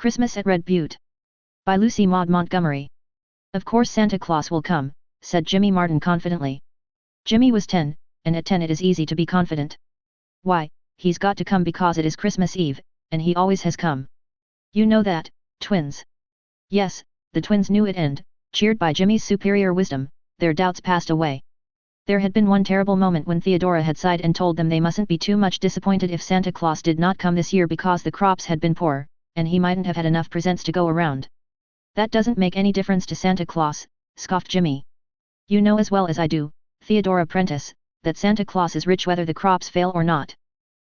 Christmas at Red Butte. By Lucy Maud Montgomery. Of course Santa Claus will come, said Jimmy Martin confidently. Jimmy was 10, and at 10 it is easy to be confident. Why, he's got to come because it is Christmas Eve, and he always has come. You know that, twins? Yes, the twins knew it and, cheered by Jimmy's superior wisdom, their doubts passed away. There had been one terrible moment when Theodora had sighed and told them they mustn't be too much disappointed if Santa Claus did not come this year because the crops had been poor, and he mightn't have had enough presents to go around. That doesn't make any difference to Santa Claus, scoffed Jimmy. You know as well as I do, Theodora Prentice, that Santa Claus is rich whether the crops fail or not.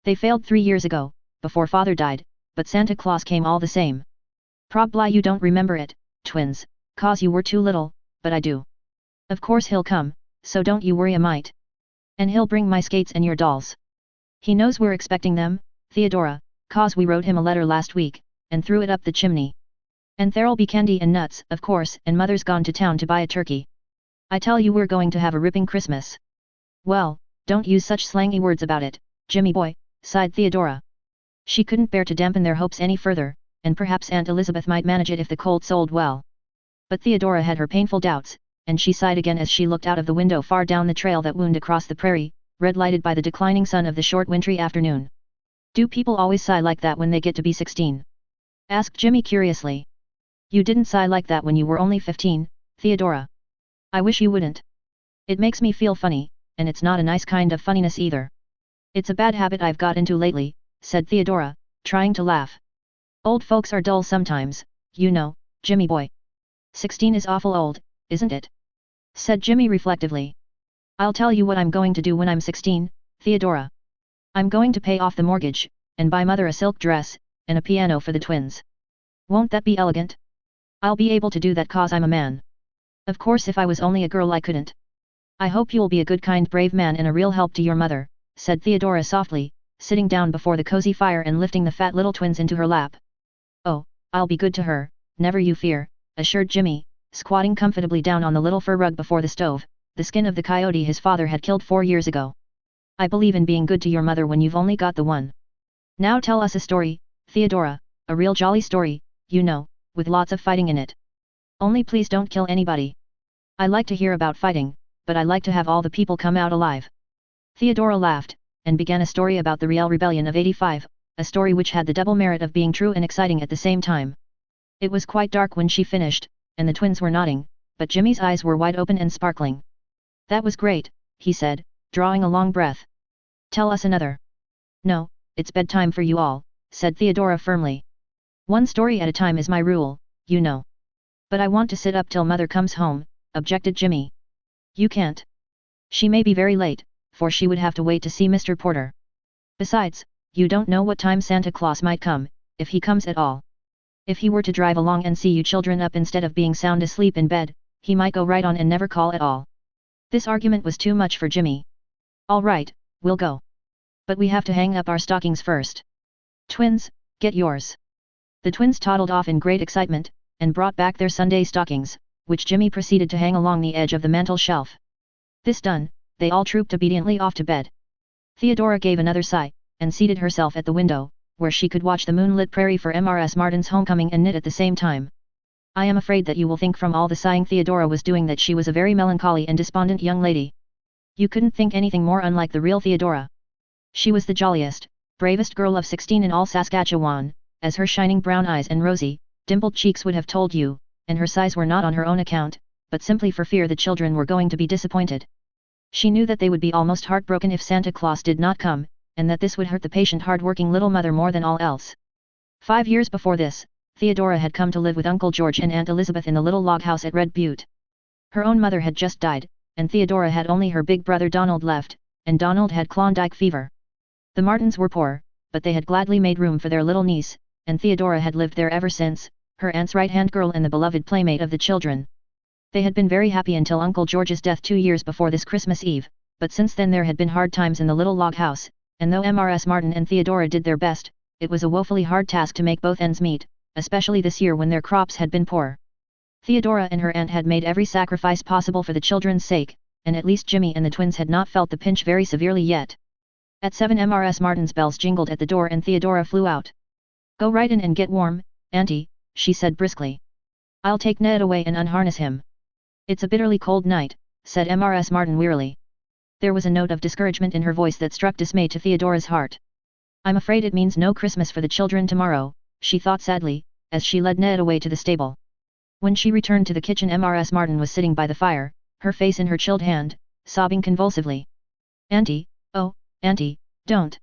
They failed 3 years ago, before Father died, but Santa Claus came all the same. Probably you don't remember it, twins, cause you were too little, but I do. Of course he'll come, so don't you worry a mite. And he'll bring my skates and your dolls. He knows we're expecting them, Theodora, cause we wrote him a letter last week, and threw it up the chimney. And there'll be candy and nuts, of course, and Mother's gone to town to buy a turkey. I tell you we're going to have a ripping Christmas. Well, don't use such slangy words about it, Jimmy boy, sighed Theodora. She couldn't bear to dampen their hopes any further, and perhaps Aunt Elizabeth might manage it if the colt sold well. But Theodora had her painful doubts, and she sighed again as she looked out of the window far down the trail that wound across the prairie, red-lighted by the declining sun of the short wintry afternoon. Do people always sigh like that when they get to be 16? Asked Jimmy curiously. You didn't sigh like that when you were only 15, Theodora. I wish you wouldn't. It makes me feel funny, and it's not a nice kind of funniness either. It's a bad habit I've got into lately, said Theodora, trying to laugh. Old folks are dull sometimes, you know, Jimmy boy. 16 is awful old, isn't it? Said Jimmy reflectively. I'll tell you what I'm going to do when I'm 16, Theodora. I'm going to pay off the mortgage, and buy Mother a silk dress, and a piano for the twins. Won't that be elegant? I'll be able to do that cause I'm a man. Of course if I was only a girl I couldn't. I hope you'll be a good kind brave man and a real help to your mother, said Theodora softly, sitting down before the cozy fire and lifting the fat little twins into her lap. Oh, I'll be good to her, never you fear, assured Jimmy, squatting comfortably down on the little fur rug before the stove, the skin of the coyote his father had killed 4 years ago. I believe in being good to your mother when you've only got the one. Now tell us a story, Theodora, a real jolly story, you know, with lots of fighting in it. Only please don't kill anybody. I like to hear about fighting, but I like to have all the people come out alive. Theodora laughed, and began a story about the Riel Rebellion of '85, a story which had the double merit of being true and exciting at the same time. It was quite dark when she finished, and the twins were nodding, but Jimmy's eyes were wide open and sparkling. That was great, he said, drawing a long breath. Tell us another. No, it's bedtime for you all, said Theodora firmly. One story at a time is my rule, you know. But I want to sit up till Mother comes home, objected Jimmy. You can't. She may be very late, for she would have to wait to see Mr. Porter. Besides, you don't know what time Santa Claus might come, if he comes at all. If he were to drive along and see you children up instead of being sound asleep in bed, he might go right on and never call at all. This argument was too much for Jimmy. All right, we'll go. But we have to hang up our stockings first. Twins, get yours. The twins toddled off in great excitement, and brought back their Sunday stockings, which Jimmy proceeded to hang along the edge of the mantel shelf. This done, they all trooped obediently off to bed. Theodora gave another sigh, and seated herself at the window, where she could watch the moonlit prairie for Mrs. Martin's homecoming and knit at the same time. I am afraid that you will think from all the sighing Theodora was doing that she was a very melancholy and despondent young lady. You couldn't think anything more unlike the real Theodora. She was the jolliest, bravest girl of 16 in all Saskatchewan, as her shining brown eyes and rosy, dimpled cheeks would have told you, and her sighs were not on her own account, but simply for fear the children were going to be disappointed. She knew that they would be almost heartbroken if Santa Claus did not come, and that this would hurt the patient hard-working little mother more than all else. 5 years before this, Theodora had come to live with Uncle George and Aunt Elizabeth in the little log house at Red Butte. Her own mother had just died, and Theodora had only her big brother Donald left, and Donald had Klondike fever. The Martins were poor, but they had gladly made room for their little niece, and Theodora had lived there ever since, her aunt's right-hand girl and the beloved playmate of the children. They had been very happy until Uncle George's death 2 years before this Christmas Eve, but since then there had been hard times in the little log house, and though Mrs. Martin and Theodora did their best, it was a woefully hard task to make both ends meet, especially this year when their crops had been poor. Theodora and her aunt had made every sacrifice possible for the children's sake, and at least Jimmy and the twins had not felt the pinch very severely yet. At 7 Mrs. Martin's bells jingled at the door and Theodora flew out. Go right in and get warm, Auntie, she said briskly. I'll take Ned away and unharness him. It's a bitterly cold night, said Mrs. Martin wearily. There was a note of discouragement in her voice that struck dismay to Theodora's heart. I'm afraid it means no Christmas for the children tomorrow, she thought sadly, as she led Ned away to the stable. When she returned to the kitchen, Mrs. Martin was sitting by the fire, her face in her chilled hand, sobbing convulsively. Auntie, oh, Auntie, don't!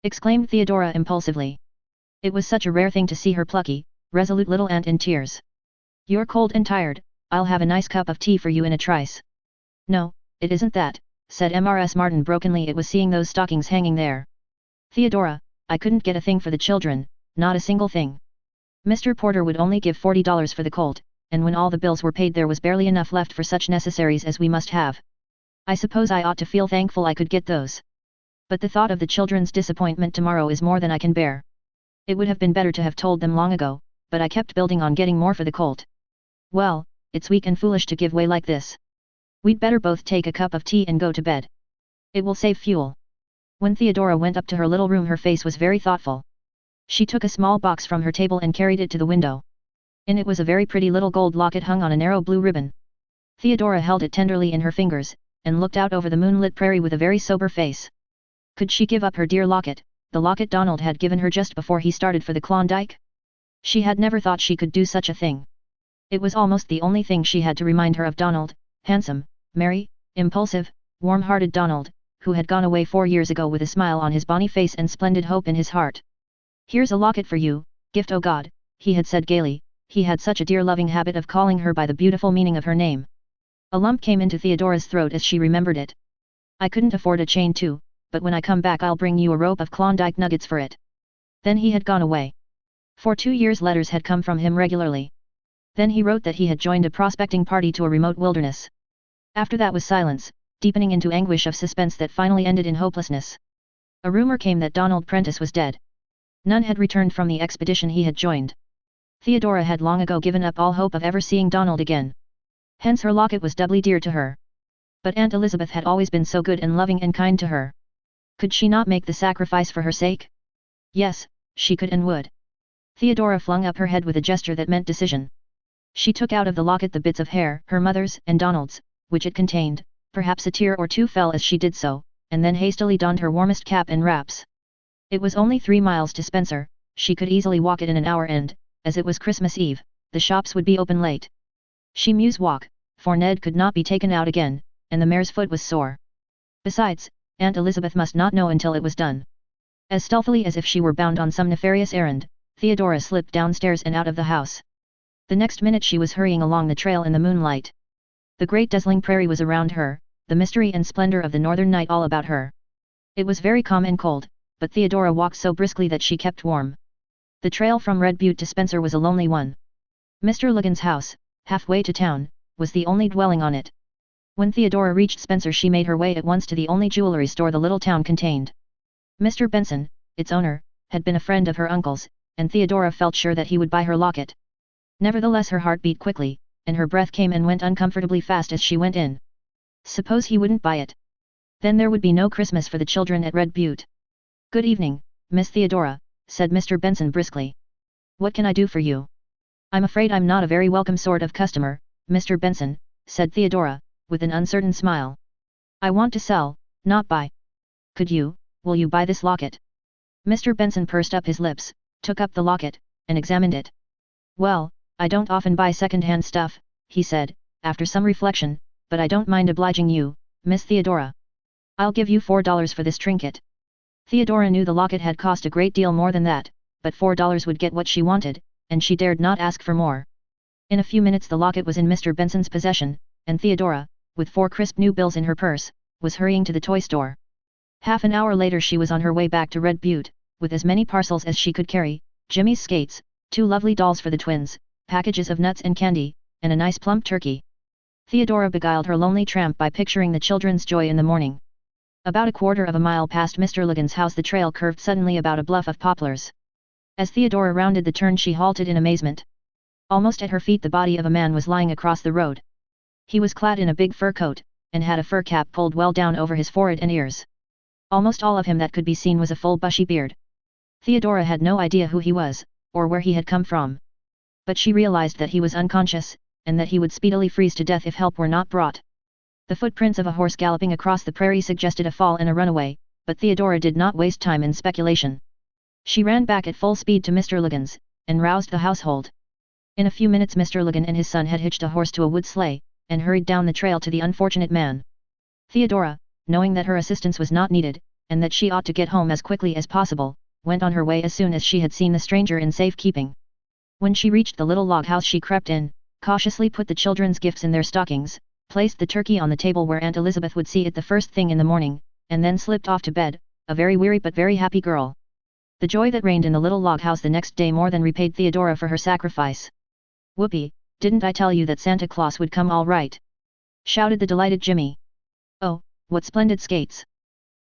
Exclaimed Theodora impulsively. It was such a rare thing to see her plucky, resolute little aunt in tears. You're cold and tired, I'll have a nice cup of tea for you in a trice. No, it isn't that, said Mrs. Martin brokenly. It was seeing those stockings hanging there. Theodora, I couldn't get a thing for the children, not a single thing. Mr. Porter would only give $40 for the colt, and when all the bills were paid there was barely enough left for such necessaries as we must have. I suppose I ought to feel thankful I could get those. But the thought of the children's disappointment tomorrow is more than I can bear. It would have been better to have told them long ago, but I kept building on getting more for the colt. Well, it's weak and foolish to give way like this. We'd better both take a cup of tea and go to bed. It will save fuel. When Theodora went up to her little room, her face was very thoughtful. She took a small box from her table and carried it to the window. In it was a very pretty little gold locket hung on a narrow blue ribbon. Theodora held it tenderly in her fingers, and looked out over the moonlit prairie with a very sober face. Could she give up her dear locket, the locket Donald had given her just before he started for the Klondike? She had never thought she could do such a thing. It was almost the only thing she had to remind her of Donald, handsome, merry, impulsive, warm-hearted Donald, who had gone away 4 years ago with a smile on his bonny face and splendid hope in his heart. Here's a locket for you, gift, oh God, he had said gaily. He had such a dear loving habit of calling her by the beautiful meaning of her name. A lump came into Theodora's throat as she remembered it. I couldn't afford a chain too, but when I come back I'll bring you a rope of Klondike nuggets for it. Then he had gone away. For 2 years letters had come from him regularly. Then he wrote that he had joined a prospecting party to a remote wilderness. After that was silence, deepening into anguish of suspense that finally ended in hopelessness. A rumor came that Donald Prentice was dead. None had returned from the expedition he had joined. Theodora had long ago given up all hope of ever seeing Donald again. Hence her locket was doubly dear to her. But Aunt Elizabeth had always been so good and loving and kind to her. Could she not make the sacrifice for her sake? Yes, she could and would. Theodora flung up her head with a gesture that meant decision. She took out of the locket the bits of hair, her mother's and Donald's, which it contained. Perhaps a tear or two fell as she did so, and then hastily donned her warmest cap and wraps. It was only 3 miles to Spencer, she could easily walk it in an hour and, as it was Christmas Eve, the shops would be open late. She mused walk, for Ned could not be taken out again, and the mare's foot was sore. Besides, Aunt Elizabeth must not know until it was done. As stealthily as if she were bound on some nefarious errand, Theodora slipped downstairs and out of the house. The next minute she was hurrying along the trail in the moonlight. The great dazzling prairie was around her, the mystery and splendor of the northern night all about her. It was very calm and cold, but Theodora walked so briskly that she kept warm. The trail from Red Butte to Spencer was a lonely one. Mr. Logan's house, halfway to town, was the only dwelling on it. When Theodora reached Spencer she made her way at once to the only jewelry store the little town contained. Mr. Benson, its owner, had been a friend of her uncle's, and Theodora felt sure that he would buy her locket. Nevertheless her heart beat quickly, and her breath came and went uncomfortably fast as she went in. Suppose he wouldn't buy it? Then there would be no Christmas for the children at Red Butte. Good evening, Miss Theodora, said Mr. Benson briskly. What can I do for you? I'm afraid I'm not a very welcome sort of customer, Mr. Benson, said Theodora, with an uncertain smile. I want to sell, not buy. Will you buy this locket? Mr. Benson pursed up his lips, took up the locket, and examined it. Well, I don't often buy second-hand stuff, he said, after some reflection, but I don't mind obliging you, Miss Theodora. I'll give you $4 for this trinket. Theodora knew the locket had cost a great deal more than that, but $4 would get what she wanted, and she dared not ask for more. In a few minutes the locket was in Mr. Benson's possession, and Theodora, with 4 crisp new bills in her purse, was hurrying to the toy store. Half an hour later she was on her way back to Red Butte, with as many parcels as she could carry, Jimmy's skates, 2 lovely dolls for the twins, packages of nuts and candy, and a nice plump turkey. Theodora beguiled her lonely tramp by picturing the children's joy in the morning. About a quarter of a mile past Mr. Logan's house the trail curved suddenly about a bluff of poplars. As Theodora rounded the turn she halted in amazement. Almost at her feet the body of a man was lying across the road. He was clad in a big fur coat, and had a fur cap pulled well down over his forehead and ears. Almost all of him that could be seen was a full bushy beard. Theodora had no idea who he was, or where he had come from. But she realized that he was unconscious, and that he would speedily freeze to death if help were not brought. The footprints of a horse galloping across the prairie suggested a fall and a runaway, but Theodora did not waste time in speculation. She ran back at full speed to Mr. Ligon's, and roused the household. In a few minutes Mr. Ligon and his son had hitched a horse to a wood sleigh, and hurried down the trail to the unfortunate man. Theodora, knowing that her assistance was not needed, and that she ought to get home as quickly as possible, went on her way as soon as she had seen the stranger in safe keeping. When she reached the little log house she crept in, cautiously put the children's gifts in their stockings, placed the turkey on the table where Aunt Elizabeth would see it the first thing in the morning, and then slipped off to bed, a very weary but very happy girl. The joy that reigned in the little log house the next day more than repaid Theodora for her sacrifice. "Whoopee, didn't I tell you that Santa Claus would come all right?" shouted the delighted Jimmy. "Oh, what splendid skates!"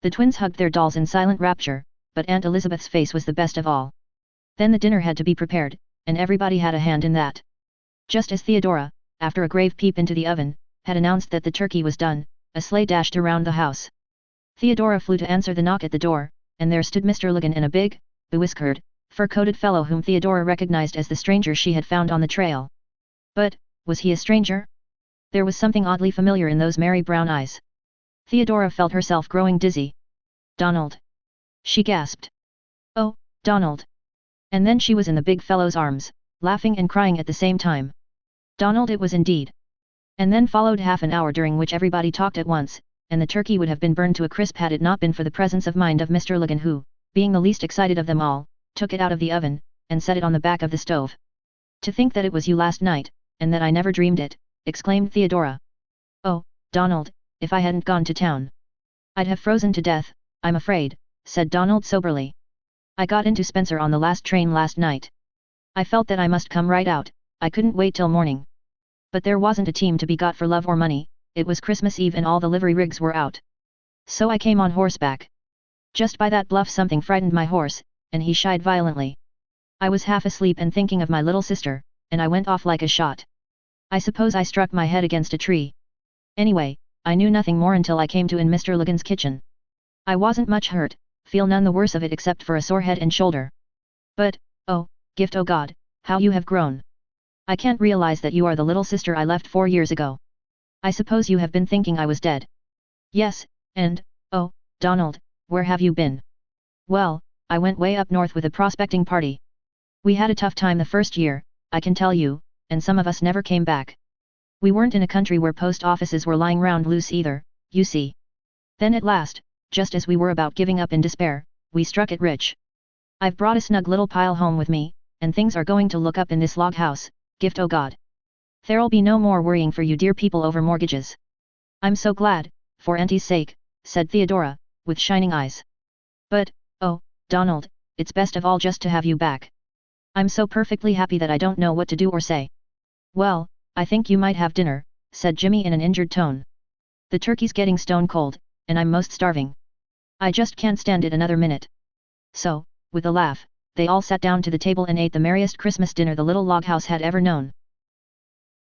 The twins hugged their dolls in silent rapture, but Aunt Elizabeth's face was the best of all. Then the dinner had to be prepared, and everybody had a hand in that. Just as Theodora, after a grave peep into the oven, had announced that the turkey was done, a sleigh dashed around the house. Theodora flew to answer the knock at the door, and there stood Mr. Ligon and a big, bewhiskered, fur-coated fellow whom Theodora recognized as the stranger she had found on the trail. But, was he a stranger? There was something oddly familiar in those merry brown eyes. Theodora felt herself growing dizzy. "Donald!" she gasped. "Oh, Donald!" And then she was in the big fellow's arms, laughing and crying at the same time. Donald it was indeed. And then followed half an hour during which everybody talked at once, and the turkey would have been burned to a crisp had it not been for the presence of mind of Mr. Ligon who, being the least excited of them all, took it out of the oven, and set it on the back of the stove. "To think that it was you last night, and that I never dreamed it," exclaimed Theodora. "Oh, Donald, if I hadn't gone to town, I'd have frozen to death, I'm afraid," said Donald soberly. "I got into Spencer on the last train last night. I felt that I must come right out, I couldn't wait till morning. But there wasn't a team to be got for love or money, it was Christmas Eve and all the livery rigs were out. So I came on horseback. Just by that bluff something frightened my horse, and he shied violently. I was half asleep and thinking of my little sister, and I went off like a shot. I suppose I struck my head against a tree. Anyway, I knew nothing more until I came to in Mr. Ligon's kitchen. I wasn't much hurt, feel none the worse of it except for a sore head and shoulder. But, oh, Gift oh God, how you have grown. I can't realize that you are the little sister I left 4 years ago. I suppose you have been thinking I was dead." "Yes, and, oh, Donald, where have you been?" "Well, I went way up north with a prospecting party. We had a tough time the first year, I can tell you, and some of us never came back. We weren't in a country where post offices were lying round loose either, you see. Then at last, just as we were about giving up in despair, we struck it rich. I've brought a snug little pile home with me, and things are going to look up in this log house, Gift oh God. There'll be no more worrying for you dear people over mortgages." "I'm so glad, for Auntie's sake," said Theodora, with shining eyes. "But, oh, Donald, it's best of all just to have you back. I'm so perfectly happy that I don't know what to do or say." "Well, I think you might have dinner," said Jimmy in an injured tone. "The turkey's getting stone cold, and I'm most starving. I just can't stand it another minute." So, with a laugh, they all sat down to the table and ate the merriest Christmas dinner the little log house had ever known.